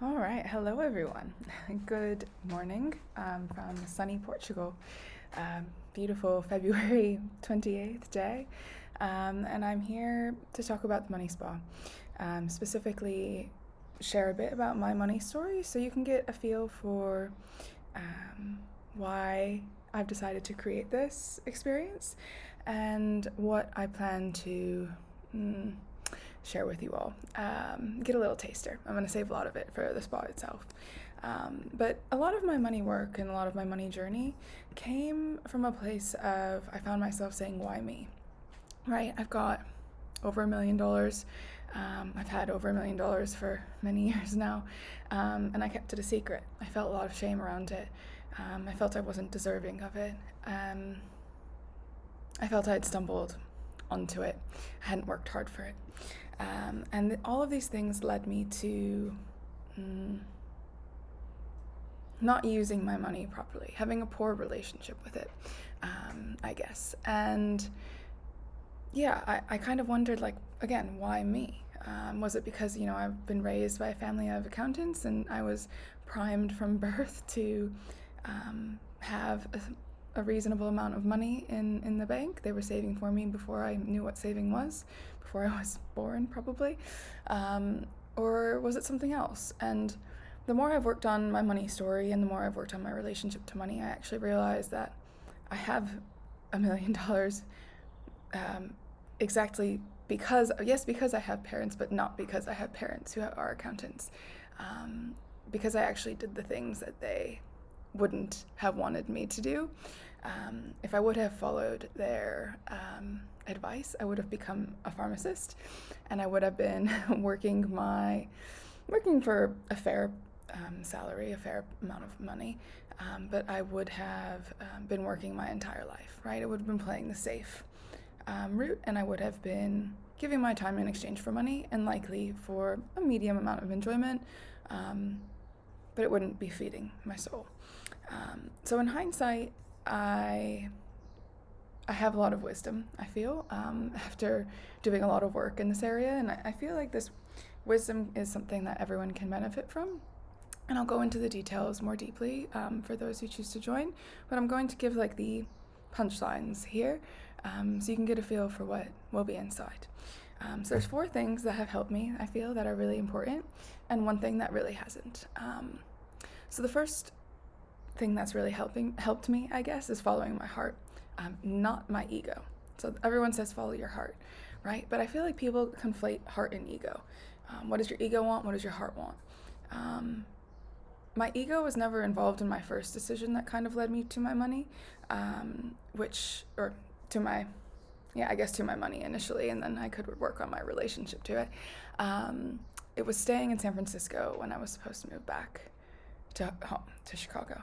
All right, hello everyone. Good morning from sunny Portugal. Beautiful February 28th day. And I'm here to talk about the Money Spa. Specifically, share a bit about my money story so you can get a feel for why I've decided to create this experience and what I plan to share with you all. Get a little taster. I'm going to save a lot of it for the spa itself. But a lot of my money work and a lot of my money journey came from a place of I found myself saying, why me? Right? I've got over $1 million. I've had over $1 million for many years now, and I kept it a secret. I felt a lot of shame around it. I felt I wasn't deserving of it. I felt I had stumbled onto it. I hadn't worked hard for it. And all of these things led me to not using my money properly, having a poor relationship with it, I guess. And yeah, I kind of wondered, like, again, why me? Was it because, I've been raised by a family of accountants and I was primed from birth to have a reasonable amount of money in the bank? They were saving for me before I knew what saving was, before I was born, probably. Or was it something else? And the more I've worked on my money story and the more I've worked on my relationship to money, I actually realized that I have $1 million exactly because I have parents, but not because I have parents who are accountants. Because I actually did the things that they wouldn't have wanted me to do. If I would have followed their advice, I would have become a pharmacist, and I would have been working for a fair salary, a fair amount of money, but I would have been working my entire life, right? I would have been playing the safe route, and I would have been giving my time in exchange for money and likely for a medium amount of enjoyment, but it wouldn't be feeding my soul. So in hindsight, I have a lot of wisdom, I feel, after doing a lot of work in this area, and I feel like this wisdom is something that everyone can benefit from. And I'll go into the details more deeply for those who choose to join, but I'm going to give like the punchlines here so you can get a feel for what will be inside. So there's 4 things that have helped me, I feel, that are really important, and 1 thing that really hasn't. So the first thing that's really helped me, I guess, is following my heart, not my ego. So everyone says follow your heart, right? But I feel like people conflate heart and ego. What does your ego want? What does your heart want? My ego was never involved in my first decision that kind of led me to my money, to my, I guess to my money initially, and then I could work on my relationship to it. It was staying in San Francisco when I was supposed to move back to home, to Chicago.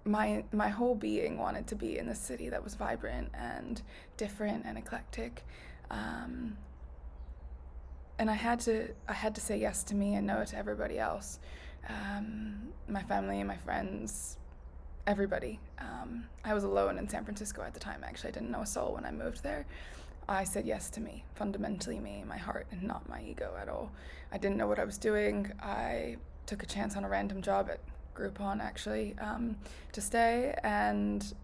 My whole being wanted to be in this city that was vibrant and different and eclectic. And I had to say yes to me and no to everybody else. My family, my friends, everybody. I was alone in San Francisco at the time, actually. I didn't know a soul when I moved there. I said yes to me, fundamentally me, my heart, and not my ego at all. I didn't know what I was doing. I took a chance on a random job at Groupon, actually, to stay, and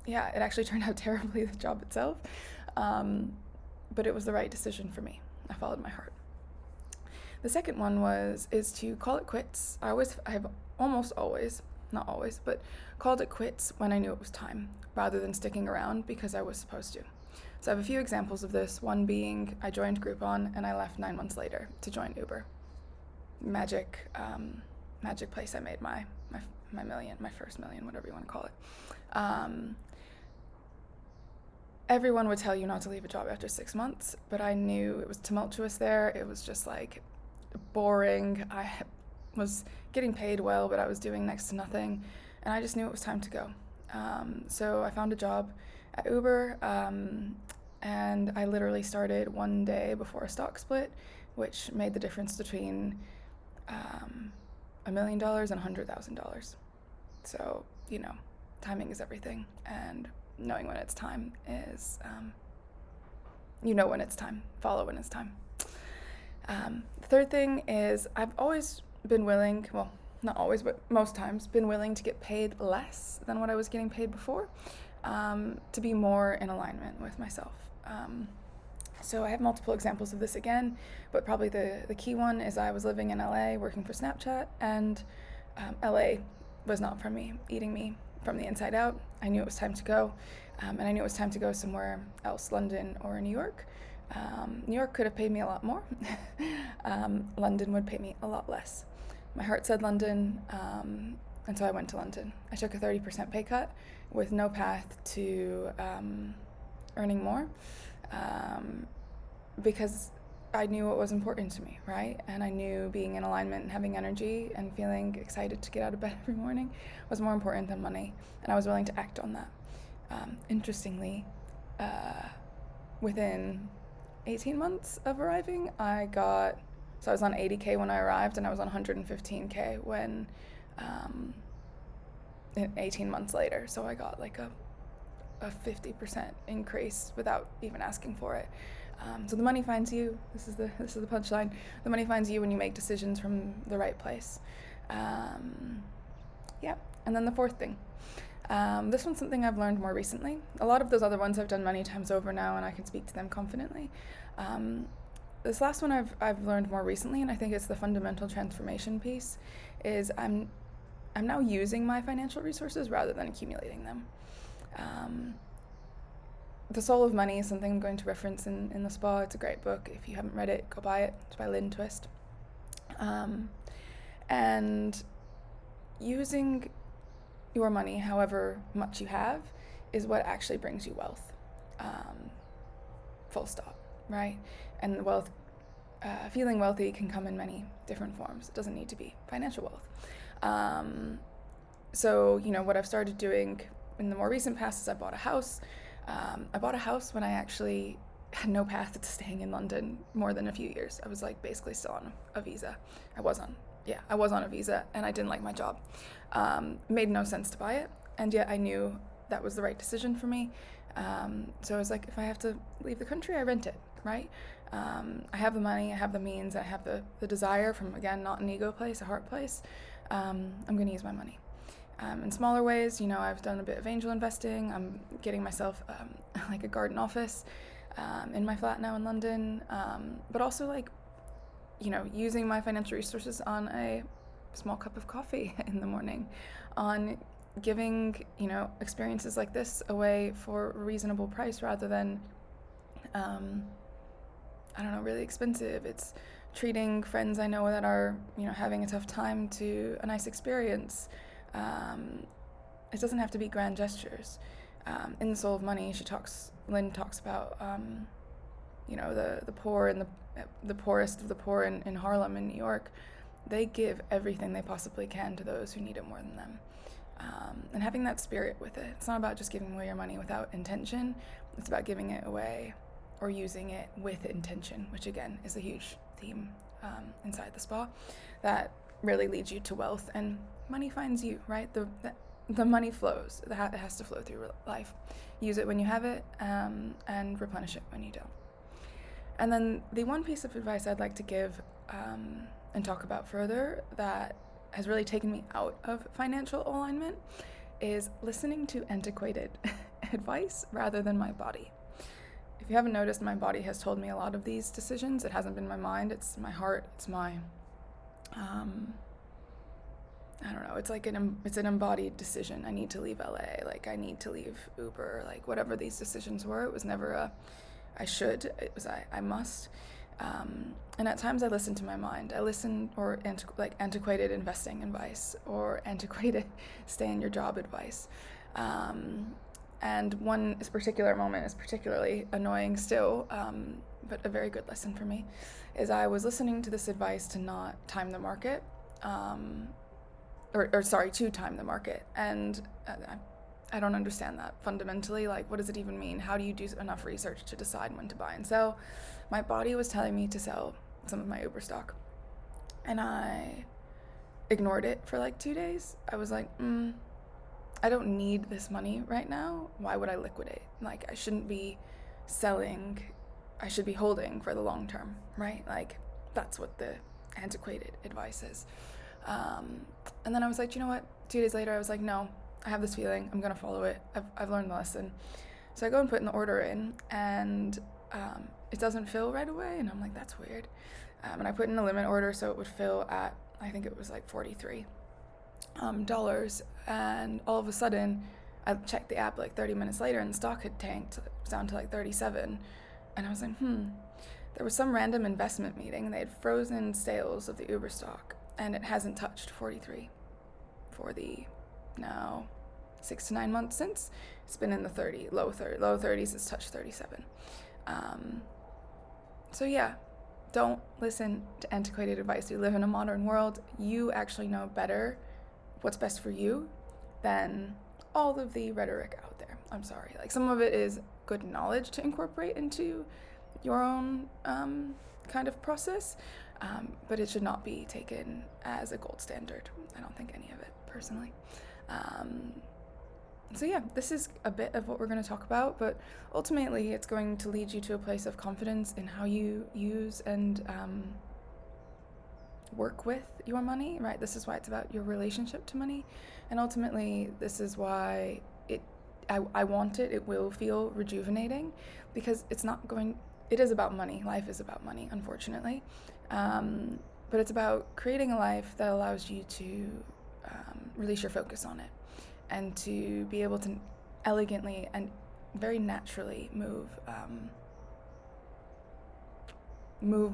yeah, it actually turned out terribly, the job itself, but it was the right decision for me. I followed my heart. The second one is to call it quits. I've almost always, not always, but called it quits when I knew it was time, rather than sticking around because I was supposed to. So I have a few examples of this, one being I joined Groupon and I left 9 months later to join Uber. Magic place I made my million, my first million, whatever you want to call it. Everyone would tell you not to leave a job after 6 months, but I knew it was tumultuous there. It was just like boring. I was getting paid well, but I was doing next to nothing, and I just knew it was time to go. So I found a job at Uber, and I literally started one day before a stock split, which made the difference between $1 million and $100,000. So, timing is everything, and knowing when it's time is, when it's time, follow when it's time. The third thing is I've always been willing, well, not always, but most times, been willing to get paid less than what I was getting paid before, to be more in alignment with myself. So I have multiple examples of this again, but probably the key one is I was living in LA working for Snapchat, and LA was not for me, eating me from the inside out. I knew it was time to go, and I knew it was time to go somewhere else, London or New York. New York could have paid me a lot more. London would pay me a lot less. My heart said London, and so I went to London. I took a 30% pay cut with no path to earning more, because I knew what was important to me, right? And I knew being in alignment and having energy and feeling excited to get out of bed every morning was more important than money, and I was willing to act on that. Interestingly, within 18 months of arriving, I was on 80K when I arrived, and I was on 115K when 18 months later. So I got like a 50% increase without even asking for it. So the money finds you. This is the punchline. The money finds you when you make decisions from the right place. Yeah. And then the fourth thing. This one's something I've learned more recently. A lot of those other ones I've done many times over now, and I can speak to them confidently. This last one I've learned more recently, and I think it's the fundamental transformation piece, is I'm now using my financial resources rather than accumulating them. The Soul of Money is something I'm going to reference in the spa. It's a great book. If you haven't read it, go buy it. It's by Lynn Twist. And using your money, however much you have, is what actually brings you wealth. Full stop, right? And wealth, feeling wealthy can come in many different forms. It doesn't need to be financial wealth. So, what I've started doing in the more recent past is I bought a house. I bought a house when I actually had no path to staying in London more than a few years. I was like basically still on a visa. I was on a visa, and I didn't like my job. Made no sense to buy it, and yet I knew that was the right decision for me. So I was like, if I have to leave the country, I rent it, right? I have the money, I have the means, I have the desire from, again, not an ego place, a heart place. I'm going to use my money. In smaller ways, I've done a bit of angel investing. I'm getting myself like a garden office in my flat now in London, but also using my financial resources on a small cup of coffee in the morning, on giving experiences like this away for a reasonable price rather than really expensive. It's treating friends I know that are having a tough time to a nice experience. It doesn't have to be grand gestures. In The Soul of Money, Lynn talks about the poor and the poorest of the poor in Harlem in New York. They give everything they possibly can to those who need it more than them. And having that spirit with it. It's not about just giving away your money without intention. It's about giving it away or using it with intention, which again is a huge theme inside the spa that really leads you to wealth, and money finds you, right? The money flows. It has to flow through life. Use it when you have it, and replenish it when you don't. And then the one piece of advice I'd like to give and talk about further that has really taken me out of financial alignment is listening to antiquated advice rather than my body. If you haven't noticed, my body has told me a lot of these decisions. It hasn't been my mind, it's my heart, it's my I don't know, it's an embodied decision. I need to leave LA, I need to leave Uber, whatever these decisions were. It was never a I should, it was I must. And at times I listen to my mind. I listen, or antiquated investing advice, or antiquated stay in your job advice. And one particular moment is particularly annoying still, but a very good lesson for me, is I was listening to this advice to not time the market, to time the market. And I don't understand that fundamentally. What does it even mean? How do you do enough research to decide when to buy and sell? My body was telling me to sell some of my Uber stock, and I ignored it for 2 days. I was like, I don't need this money right now. Why would I liquidate? I shouldn't be selling. I should be holding for the long term, right? that's what the antiquated advice is. And then I was like, you know what? 2 days later, I was like, no, I have this feeling. I'm going to follow it. I've learned the lesson. So I go and put in the order in, and it doesn't fill right away. And I'm like, that's weird. And I put in a limit order so it would fill at, I think it was like $43. And all of a sudden, I checked the app like 30 minutes later, and the stock had tanked down to like 37. And I was like, there was some random investment meeting, and they had frozen sales of the Uber stock, and it hasn't touched 43 for the now 6 to 9 months since. It's been in the low 30s. It's touched 37. So yeah, don't listen to antiquated advice. We live in a modern world. You actually know better what's best for you than all of the rhetoric out there. I'm sorry. Like, some of it is good knowledge to incorporate into your own kind of process, but it should not be taken as a gold standard. I don't think any of it, personally. So yeah, this is a bit of what we're going to talk about, but ultimately it's going to lead you to a place of confidence in how you use and work with your money, right? This is why it's about your relationship to money, and ultimately this is why I want it will feel rejuvenating, because it is about money. Life is about money, unfortunately, but it's about creating a life that allows you to release your focus on it, and to be able to elegantly and very naturally move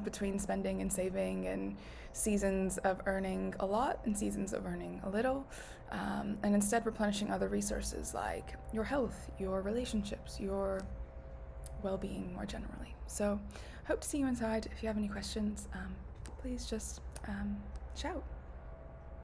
between spending and saving, and seasons of earning a lot and seasons of earning a little, and instead replenishing other resources like your health, your relationships, your well-being more generally. So hope to see you inside. If you have any questions, please just shout.